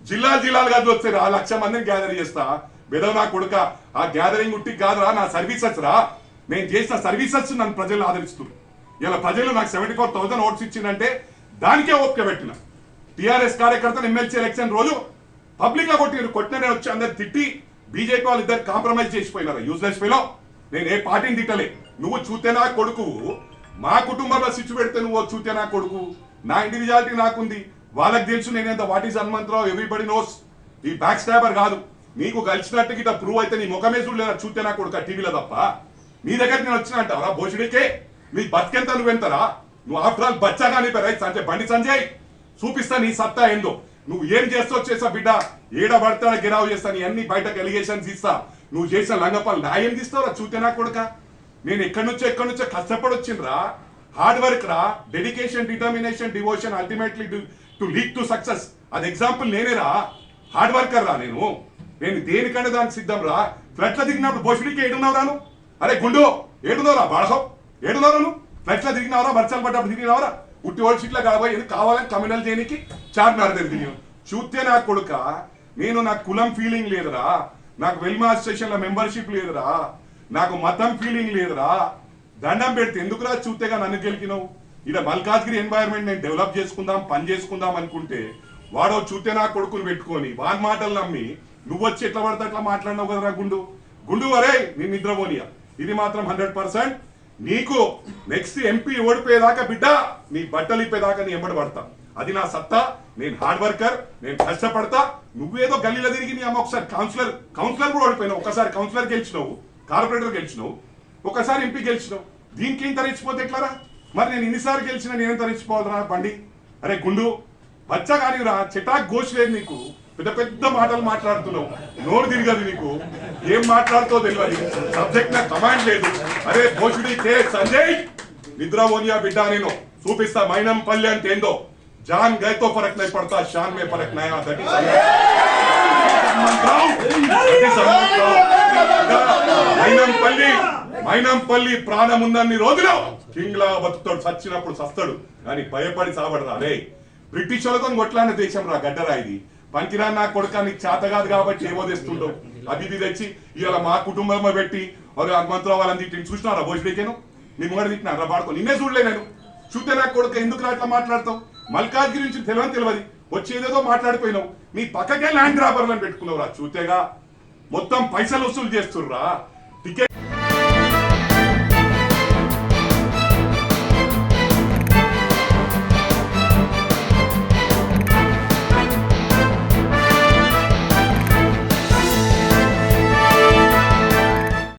జిల్లాలు కాదు వచ్చారు 1,00,000 మందిని గ్యాదర్ చేస్తా. బెదవ నా కొడుక, ఆ గ్యాదరింగ్ ఉట్టి కాదురా, నా సర్వీసెస్ రా. నేను చేసిన సర్వీసెస్ నన్ను ప్రజలు ఆదరిస్తున్నారు. ఇలా ప్రజలు నాకు 74,000 ఓట్స్ ఇచ్చిందంటే దానికే ఓపిక పెట్టిన. టీఆర్ఎస్ కార్యకర్తలు ఎమ్మెల్సీ ఎలక్షన్ రోజు పబ్లిక్ గా కొట్టిన వచ్చి అందరు తిట్టి బీజేపీ వాళ్ళు ఇద్దరు కాంప్రమైజ్ చేసిపోయినారు. Useless fellow. నేను ఏ పార్టీని తిట్టలే. నువ్వు చూతే నా కొడుకు, మా కుటుంబంలో స్విచ్ పెడితే నువ్వు చూతే నా కొడుకు. నా ఇండివిజువాలిటీ నాకుంది, వాళ్ళకి తెలుసు నేనేంత. What is Hanumantha Rao, everybody knows. ఈ బ్యాక్ స్టాబర్ కాదు. నీకు కలిసినట్టు గిట్ట ప్రూవ్ అయితే నీ ముఖమే చూడలేదా చూస్తే నా కొడుకు టీవీలో తప్ప. నీ దగ్గర నేను వచ్చిన అంటావరా భోజుడికే? నీ బతికెంత నువ్వెంతరా? నువ్వు ఆఫ్టర్ ఆల్ బచ్చాగా నీ పేరు సంజయ్, బండి సంజయ్. చూపిస్తా నీ సత్తా ఏందో. నువ్వు ఏం చేస్తావు చేసా బిడ్డ. ఏడ పడతా గిరావు చేస్తా. నీ అన్ని బయటకు ఎలిగేషన్స్ ఇస్తా. నువ్వు చేసిన లంగపాలు నా ఏం తీస్తావురా చూస్తే నా కొడుక. నేను ఎక్కడి నుంచో కష్టపడి వచ్చిండ్రా. హార్డ్ వర్క్ రా, dedication, determination, devotion, ultimately to lead to success. అది ఎగ్జాంపుల్ నేనేరా. హార్డ్ వర్కర్ రా నేను దేనికంటే దానికి సిద్ధం రా. ఫ్లడ్ లో దిగినప్పుడు భోషుడికి ఏడున్నావు రాను? అరే గుండు ఏడున్నావురా? బాడహో ఏడున్నావు నువ్వు? ఫ్లడ్ లో దిగినావరా? వర్షాలు పడ్డప్పుడు దిగినావరా? ఉట్టి ఓల్డ్ సీట్లో కాబోయే ఎందుకు కావాలని కమ్యూనల్ చేయడానికి చార్మినార్ దగ్గర దిగి చూస్తే నా కొడుక. నాకు కులం ఫీలింగ్ లేదురా, నాకు వెల్మా అసోసియేషన్ లో మెంబర్షిప్ లేదురా, నాకు మతం ఫీలింగ్ లేదురా. దండం పెడితే ఎందుకురా చూస్తేగా నన్ను గెలికినావు. ఇలా మల్కాజ్గిరి ఎన్వైరన్మెంట్ నేను డెవలప్ చేసుకుందాం, పని చేసుకుందాం అనుకుంటే వాడో చూస్తే నా కొడుకుని పెట్టుకొని వాన్ మాటలు నమ్మి నువ్వు వచ్చి ఎట్లా పడితే అట్లా మాట్లాడినావు కదరా గుండు అరే నీ నిద్రపోనియా. ఇది మాత్రం 100% నీకు నెక్స్ట్ ఎంపీ ఓడిపోయేదాకా బిడ్డ నీ బట్టలు ఇప్పేదాకా నీ ఎంబడి పడతా. అది నా సత్తా. నేను హార్డ్ వర్కర్, నేను కష్టపడతా. నువ్వేదో గల్లీలో తిరిగి నీ అమ్మ ఒకసారి కౌన్సిలర్ కూడా ఓడిపోయినావు. ఒకసారి కౌన్సిలర్ గెలిచినావు, కార్పొరేటర్ గెలిచినావు, ఒకసారి ఎంపీ గెలిచినావు. దీనికి ఏం తరించిపోతే ఎట్లారా? మరి నేను ఇన్నిసార్లు గెలిచినా నేనేం తరించిపోవాలరా బండి? అరే గుండు బచ్చా కానిరా, చిటాక్ గోష్ లేదు నీకు. పెద్ద మాటలు మాట్లాడుతున్నావు, నోరు తిరగదు నీకు. ఏం మాట్లాడుతో తెలియదు, సబ్జెక్ట్ నా కమాండ్ లేదు. అరే భోషుడి కే సంజయ్ నిద్రపోనియా బిడ్డ. నేను చూపిస్తా మైనం పల్లి అంటే ఏందో. जान गए तो फर्क नहीं पड़ता, शान में फर्क नहीं आता. మైనంపల్లి ప్రాణం ఉన్నన్ని రోజులు కింగ్లా బతుకుతాడు, చచ్చినప్పుడు సస్తాడు కానీ భయపడి సావడరా. రే బ్రిటిష్ వాళ్ళతో కొట్లాడిన దేశం రా గడ్డరా ఇది. పంకిరా నా కొడుక నీకు చేత కాదు కాబట్టి ఏవో తెస్తుండవు. అది తెచ్చి ఇవాళ మా కుటుంబంలో పెట్టి ఒక హనుమంతరావు వాళ్ళని తిట్టి చూసినారా? భోజనకేను నీ ముంగడ తిట్టినారా? పాడుకో నిన్నే చూడలే నేను. చూస్తే నా కొడుక ఎందుకు అట్లా మాట్లాడతావు? మల్కాజ్గిరి నుంచి తెలియదు వచ్చేదేదో మాట్లాడిపోయినావు. నీ పక్కకే ల్యాండ్ గ్రాబర్లను పెట్టుకున్నావు రా. చూతేగా మొత్తం పైసలు వసూలు చేస్తుర్రా. టికెట్